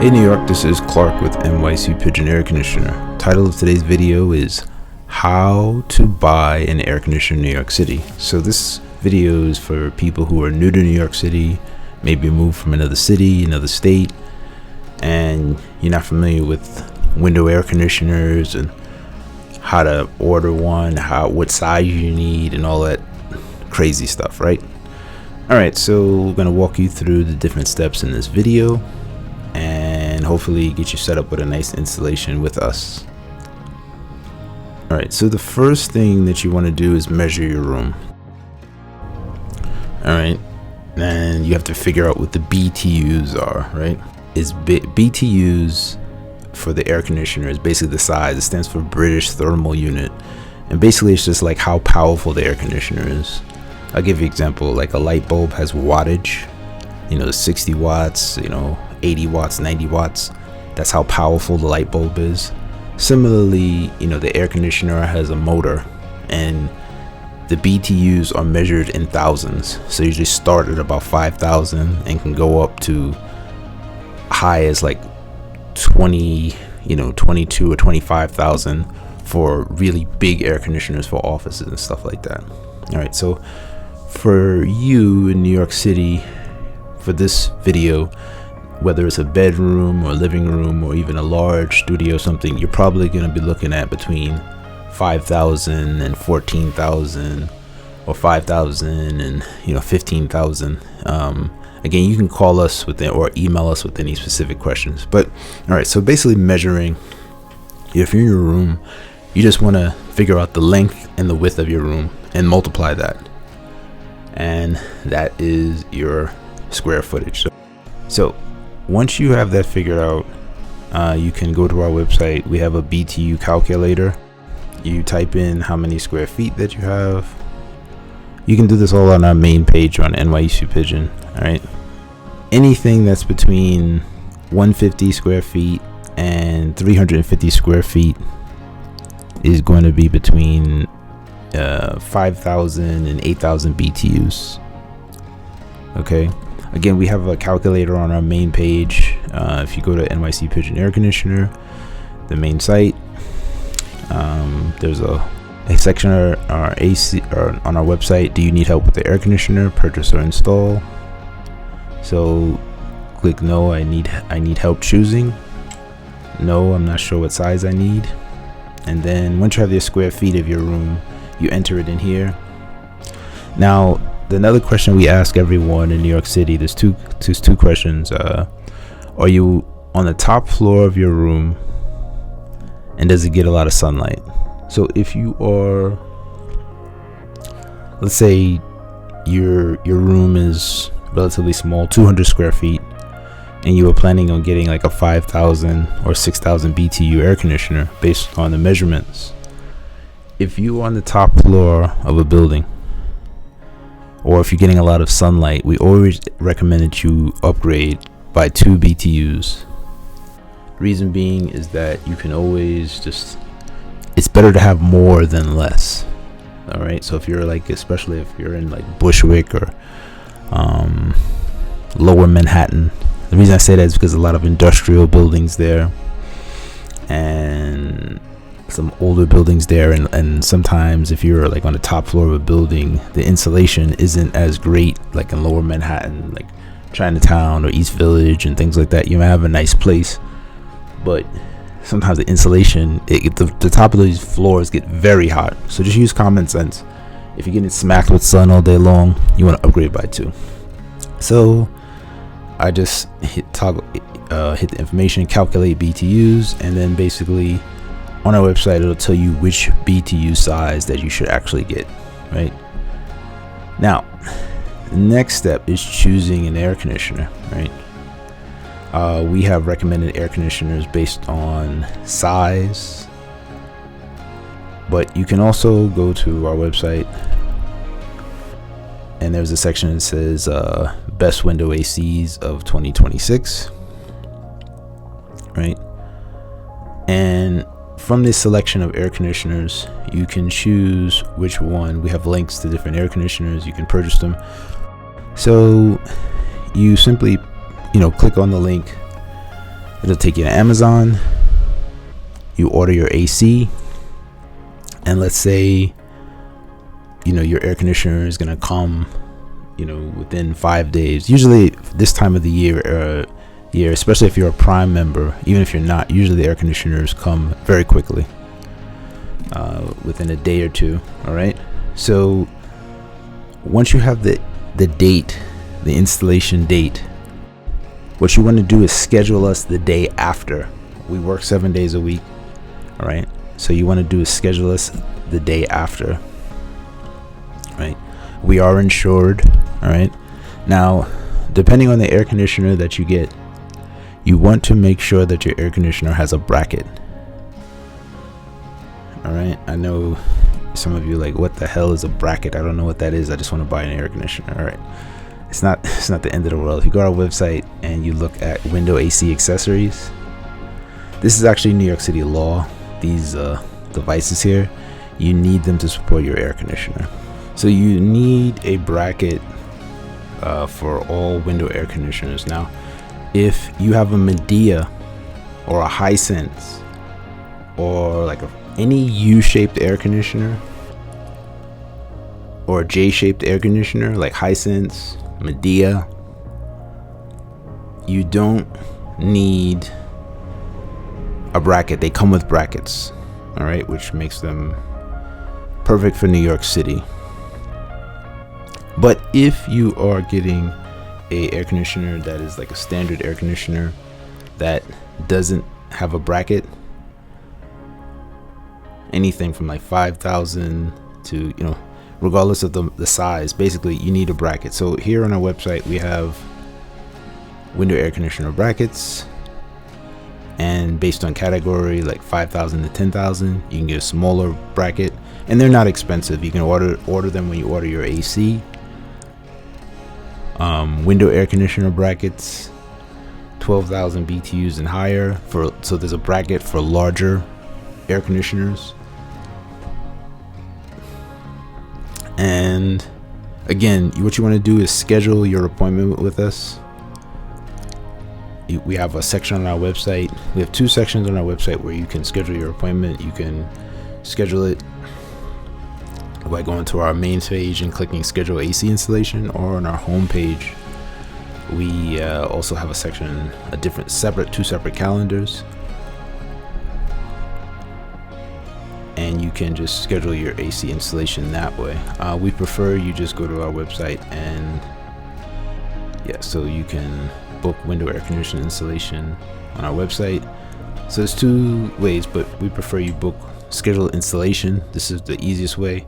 Hey New York, this is Clark with NYC Pigeon Air Conditioner. Title of today's video is How to Buy an Air Conditioner in New York City. So this video is for people who are new to New York City, maybe moved from another city, another state, and you're not familiar with window air conditioners and how to order one, what size you need, and all that crazy stuff, right? Alright, so we're going to walk you through the different steps in this video and hopefully get you set up with a nice installation with us. Alright, so the first thing that you want to do is measure your room. Alright, and you have to figure out what the BTUs are, right? BTUs for the air conditioner is basically the size. It stands for British Thermal Unit, and basically it's just like how powerful the air conditioner is. I'll give you an example. Like a light bulb has wattage, 60 watts, 80 watts, 90 watts. That's how powerful the light bulb is. Similarly, the air conditioner has a motor, and the BTUs are measured in thousands. So you just start at about 5,000 and can go up to high as like 22 or 25,000 for really big air conditioners for offices and stuff like that. All right, so for you in New York City, for this video, whether it's a bedroom or living room or even a large studio or something, you're probably going to be looking at between 5,000 and 14,000 or 5,000 and 15,000. Again, you can call us with it or email us with any specific questions. But all right, so basically measuring, if you're in your room, you just want to figure out the length and the width of your room and multiply that, and that is your square footage. So once you have that figured out, you can go to our website. We have a BTU calculator. You type in how many square feet that you have. You can do this all on our main page on NYC Pigeon. All right, anything that's between 150 square feet and 350 square feet is going to be between 5,000 and 8,000 BTUs. Okay, again, we have a calculator on our main page. If you go to NYC Pigeon Air Conditioner, the main site, there's a section on our AC or on our website. Do you need help with the air conditioner, purchase or install? So click no, I need help choosing. No, I'm not sure what size I need. And then once you have your square feet of your room, you enter it in here. Now, another question we ask everyone in New York City, there's two questions. Are you on the top floor of your room, and does it get a lot of sunlight? So if you are, let's say your room is relatively small, 200 square feet, and you were planning on getting like a 5,000 or 6,000 BTU air conditioner based on the measurements. If you're on the top floor of a building, or if you're getting a lot of sunlight, we always recommend that you upgrade by 2 BTUs. Reason being is that you can always it's better to have more than less. All right, so if you're like, especially if you're in like Bushwick or lower Manhattan, the reason I say that is because a lot of industrial buildings there and some older buildings there, and sometimes if you're like on the top floor of a building, the insulation isn't as great like in lower Manhattan, like Chinatown or East Village and things like that. You might have a nice place, but sometimes the insulation, the top of these floors get very hot. So just use common sense. If you're getting smacked with sun all day long, you want to upgrade by 2. So I just hit the information, calculate BTUs, and then basically on our website it'll tell you which BTU size that you should actually get. Right now, the next step is choosing an air conditioner. Right, we have recommended air conditioners based on size, but you can also go to our website and there's a section that says best window ACs of 2026, right? And from this selection of air conditioners, you can choose which one. We have links to different air conditioners. You can purchase them. So you simply, click on the link, It'll take you to Amazon. You order your AC, and let's say, you know, your air conditioner is gonna come, you know, within 5 days. Usually this time of the year, especially if you're a Prime member, even if you're not, usually the air conditioners come very quickly, within a day or two. All right. So once you have the date, the installation date, what you want to do is schedule us the day after. We work 7 days a week. All right. So you want to do is schedule us the day after. Right. We are insured. All right. Now, depending on the air conditioner that you get, you want to make sure that your air conditioner has a bracket. All right. I know some of you are like, what the hell is a bracket? I don't know what that is. I just want to buy an air conditioner. All right. It's not the end of the world. If you go to our website and you look at window AC accessories, this is actually New York City law. These devices here, you need them to support your air conditioner. So you need a bracket for all window air conditioners. Now, if you have a Medea or a Hisense or like any U-shaped air conditioner or a J-shaped air conditioner like Hisense, Medea, you don't need a bracket. They come with brackets, all right, which makes them perfect for New York City. But if you are getting a air conditioner that is like a standard air conditioner that doesn't have a bracket, anything from like 5,000 to, you know, regardless of the size, basically you need a bracket. So here on our website we have window air conditioner brackets, and based on category, like 5,000 to 10,000, you can get a smaller bracket, and they're not expensive. You can order them when you order your AC. Window air conditioner brackets, 12,000 BTUs and higher. So there's a bracket for larger air conditioners. And again, what you want to do is schedule your appointment with us. We have a section on our website. We have 2 sections on our website where you can schedule your appointment. You can schedule it by going to our main page and clicking schedule AC installation, or on our home page we also have a section, two separate calendars, and you can just schedule your AC installation that way. We prefer you just go to our website, and so you can book window air conditioner installation on our website. So there's 2 ways, but we prefer you schedule installation. This is the easiest way.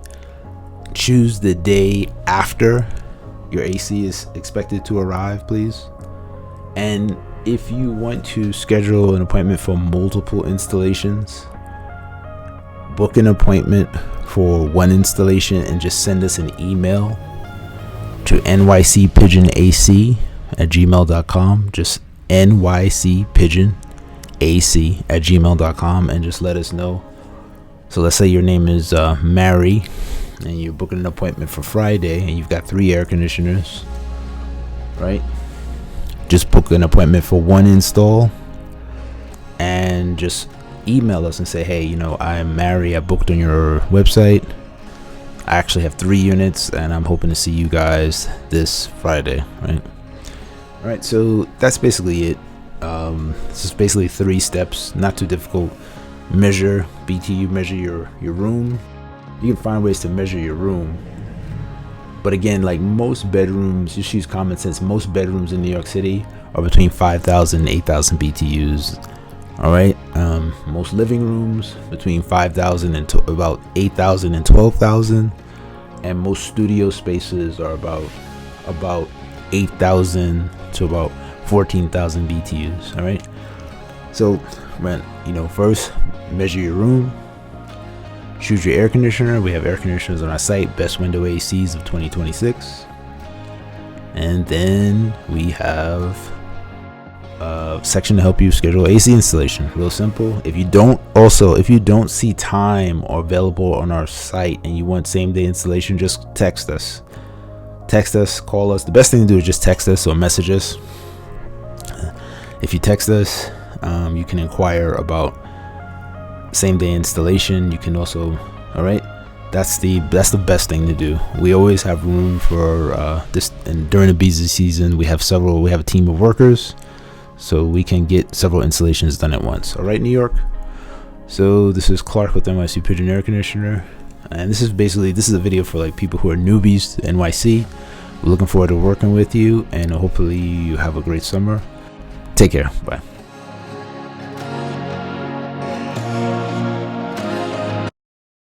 Choose the day after your AC is expected to arrive, please. And if you want to schedule an appointment for multiple installations, book an appointment for one installation and just send us an email to nycpigionac@gmail.com. Just nycpigionac@gmail.com, and just let us know. So let's say your name is Mary, and you're booking an appointment for Friday, and you've got 3 air conditioners, right? Just book an appointment for 1 install, and just email us and say, hey, you know, I'm Mary, I booked on your website. I actually have 3 units, and I'm hoping to see you guys this Friday, right? All right, so that's basically it. This is basically 3 steps, not too difficult. Measure BTU, measure your room. You can find ways to measure your room, but again, like most bedrooms, just use common sense. Most bedrooms in New York City are between 5,000 and 8,000 BTUs. All right. Most living rooms between 5,000 and about 8,000 and 12,000, and most studio spaces are about 8,000 to about 14,000 BTUs. All right. So, first measure your room. Choose your air conditioner. We have air conditioners on our site, best window ACs of 2026. And then we have a section to help you schedule AC installation. Real simple. If you don't see time or available on our site and you want same day installation, just text us. Call us. The best thing to do is just text us or message us. If you text us, You can inquire about same-day installation. You can also, all right, that's the best thing to do. We always have room for this, and during the busy season we have a team of workers, so we can get several installations done at once. All right, New York. So this is Clark with NYC Pigeon Air Conditioner, and this is a video for like people who are newbies to NYC. We're looking forward to working with you, and hopefully you have a great summer. Take care. Bye.